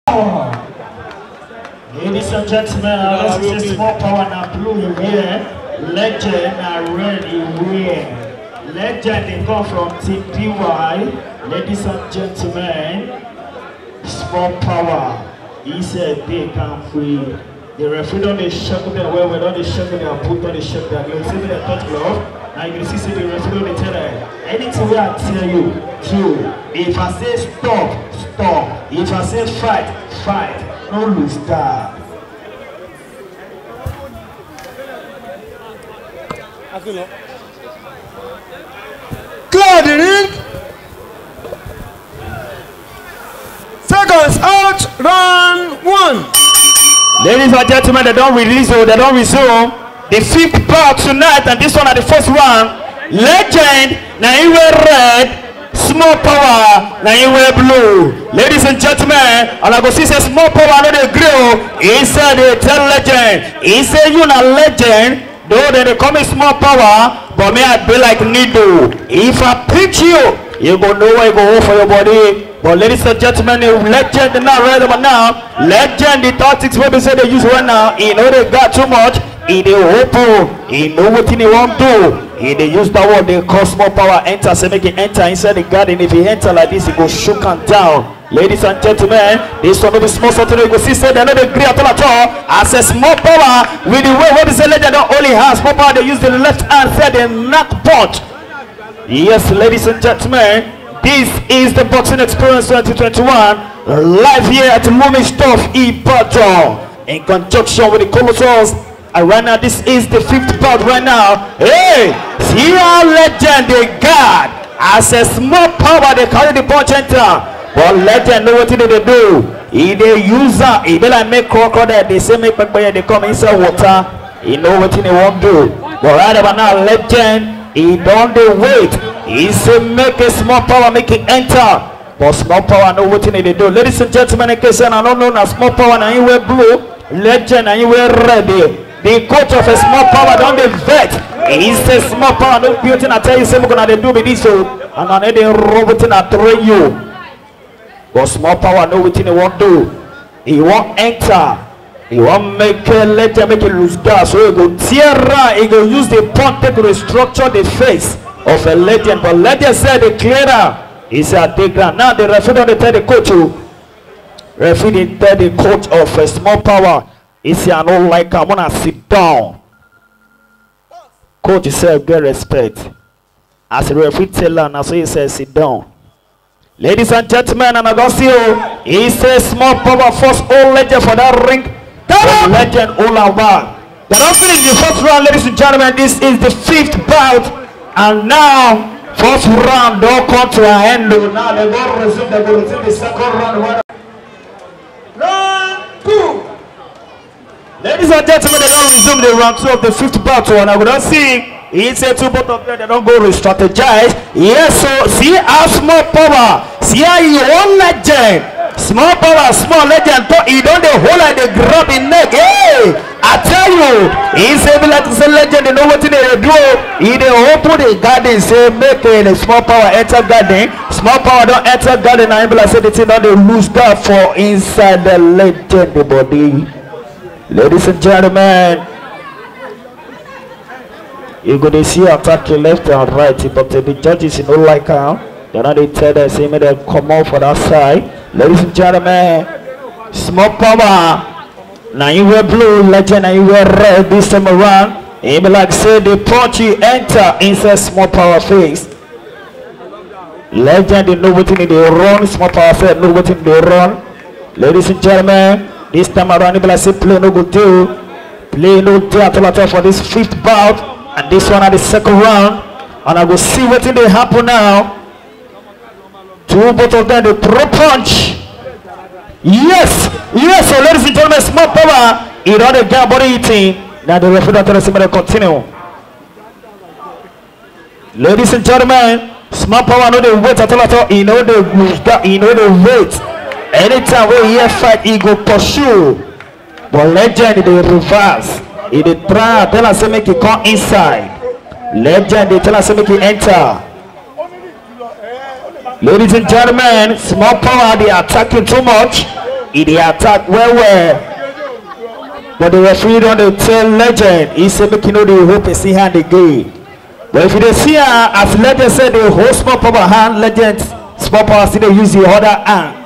Ladies and gentlemen, I was just small power now blue here. Legend and red here. Legend they come from Team PY. Ladies and gentlemen, small power. He said they can't free. The referee don't they shock their well, don't they shock their boot, don't they shock their gloves, see their touch glove. Now you can see the referee don't they tell them anything where I tell you, true. If I say stop, stop. If I say fight, fight. No lose that. Clear the ring. Seconds out, round one. Ladies and gentlemen, they don't release or they don't resume. The fifth bout tonight, and this one at the first round. Legend, now you wear red. Small power, now you wear blue. Ladies and gentlemen, and I go see say small power no dey grill. He said they tell Legend. He said you na Legend. Though they call me small power, but me I be like needle. If I pinch you, you go know where you go hold for your body. But ladies and gentlemen, the Legend not right about now. Legend the tactics maybe say they use right now. He know they got too much. He dey open. He know what he want do. He dey use that word they call small power enter. Say make it enter inside the garden. If he enter like this, he go shook and down. Ladies and gentlemen, this one will be small something you go see say they know they agree at all. As a small power with the way what is the Legend don't only has small power, they use the left hand say they knock punch. Yes, ladies and gentlemen, this is the Boxing Experience 2021 live here at Loomis Stuff Ibadan in conjunction with the Colossus. And right now, this is the fifth bout right now. Hey, see how Legend they guard. As a small power, they carry the punch enter. But Legend know what they do. He they use that. He be like make crocodile. They say make pepper. They come inside water. He know what they want to do. But right about now, Legend, he don't they wait. He say make a small power, make it enter. But small power know what they do. Ladies and gentlemen, in case I don't know now, small power now you wear blue. Legend and you wear red. The coach of a small power don't they vet. He says small power don't be I tell you say we're gonna do with this so and I they roboting I train you. But small power know what he want to do. He want enter. He want make Legend make it lose gas. So he go tear right. He go use the punch to restructure the face of a Legend. But Legend said the clearer. He said take ground. Now the referee don't tell the coach. Referee tell the coach of a small power. He said I don't like I wanna sit down. Coach said get respect. As the referee tell her, now so he says sit down. Ladies and gentlemen, and I got see you. He says small power first all Legend for that ring. Legend all around. They don't finish the first round, ladies and gentlemen. This is the fifth bout. And now, first round don't come to an end. Now they go resume the second round. Round two. Ladies and gentlemen, they don't resume the round two of the fifth bout. And I would not see. He said two both of them, they don't go re-strategize. Yes, so see how small power. See how you want Legend. Small power, small Legend. He don't the whole like they grab in neck. Hey, I tell you. He said like to say Legend, they know what they do. He they open the garden, say make a small power enter garden. Small power don't enter garden. And I say the thing don't they lose that for inside the Legend body. Ladies and gentlemen, you go to see attack left and right, but the judges don't like how. Then they tell them, say, may they come out for that side. Ladies and gentlemen, small power. Now you wear blue, Legend, and you wear red this time around. He be like, say, the punch you enter inside small power face. Legend, they know what they run. Small power said, know what they run. Ladies and gentlemen, this time around, he be like, say, play no good do. Play no do at all for this fifth bout. And this one at the second round. And I will see what they happen now. Two both of them, they throw punch. Yes, yes, so ladies and gentlemen, small power. He don't get body eating. Now the referee don't tell us to continue. Ladies and gentlemen, small power know they wait at all. He know they wait. Anytime we hear fight, he go pursue. But Legend, they reverse. He dey try tell us say make it come inside. Legend they tell us say make it enter. Ladies and gentlemen, small power they attacking too much. He dey attack well. But the referee don't tell Legend. He said, "Make you know the hope is see hand again." But if you don't see her, as Legend said, the whole small power hand, Legend small power still use the other hand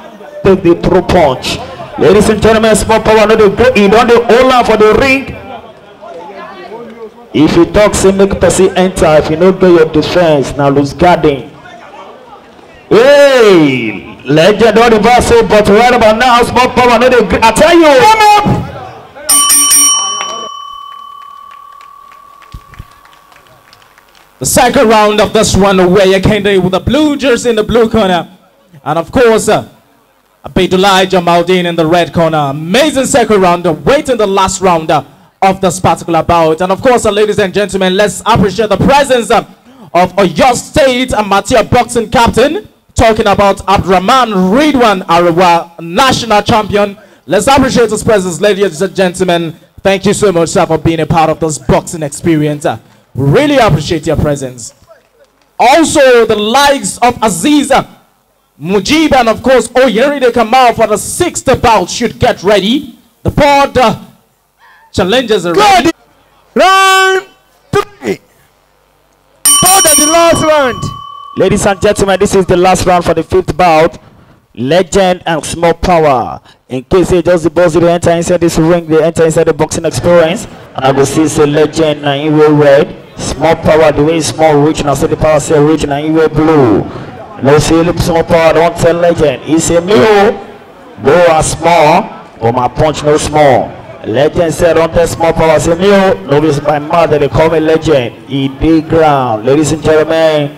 take the throw punch. Ladies and gentlemen, small power no dey go. He don't dey hold on for the ring. If you talk, say make person enter. If you don't do your defense, now lose guarding. Hey, Legend don't reverse it, but right about now, small power no dey. I tell you, come up. The second round of this one where you came there with the blue jersey in the blue corner. And of course, Abdullah Jamaldeen in the red corner. Amazing second round, waiting the last round of this particular bout. And of course, ladies and gentlemen, let's appreciate the presence of Oyo State amateur boxing captain. Talking about Abdurrahman Ridwan Arawa, national champion. Let's appreciate his presence, ladies and gentlemen. Thank you so much, sir, for being a part of this boxing experience. Really appreciate your presence. Also, the likes of Aziza, Mujib, and of course, Oyeride Kamal for the 6th bout should get ready. The board challenges are ready. Round 3. Bout at the last round. Ladies and gentlemen, this is the last round for the 5th bout. Legend and small power. In case they just the boss, they enter inside this ring, they enter inside the boxing experience. And I will see say Legend and you will red. Small power, the way small rich, and I say the power say rich and you will blue. No say look small power, don't tell Legend. He say me go as small, but my punch no small. Legend said don't tell small power, say me no this my mother, they call me Legend. He big ground. Ladies and gentlemen.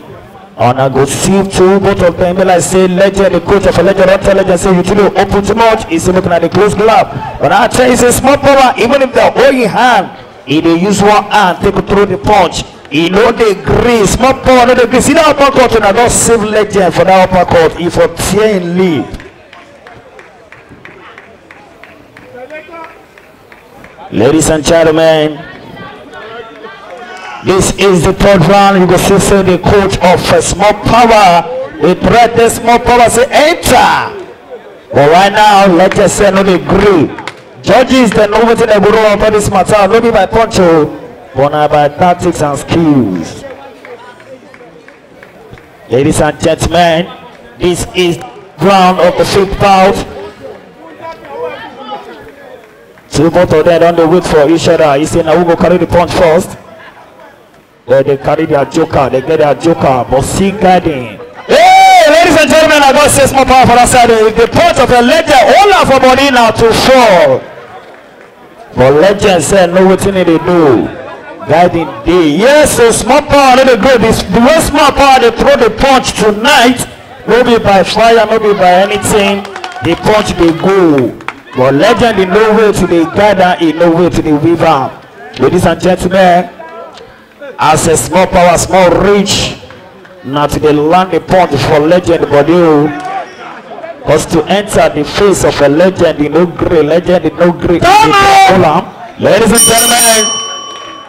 And I go see two, both of them. Like say Legend, the coach of a Legend, don't tell Legend, say you too open too much. He's looking at the close glove. But I tell you, say small power, even if they're holding hand, he they use one hand, take it through the punch. He know the grease, small power, know the grease. See that uppercut, and I don't save Legend for that uppercut. He for tear in lead. Ladies and gentlemen, this is the 3rd round. You can see say the coach of small power. He threat the small power say enter. But right now, let's just say no degree. Judges they know what they go on for this matter. Not by puncho, but now by tactics and skills. Ladies and gentlemen, this is round of the 5th bout. Two both of them don't they wait for each other. You say now we go carry the punch first. They carry their joker, they get their joker, but see guiding. Hey, ladies and gentlemen, I got 6 more power for that side. The punch of a Legend, all of our body now to fall. But Legend said, no, what they do. Guiding day. Yes, so small power, let it go. The way small power, they throw the punch tonight. Maybe by fire, maybe by anything. The punch, they go. But Legend, in no way to the guider, in no way to the weaver. Ladies and gentlemen, as a small power, small reach, now to the land the punch for Legend body. Because to enter the face of a Legend, you know, great Legend, you know, great. Ladies and gentlemen,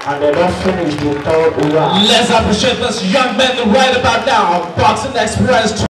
and they don't finish the 3rd round. Let's appreciate this young man right about now. Boxing experience.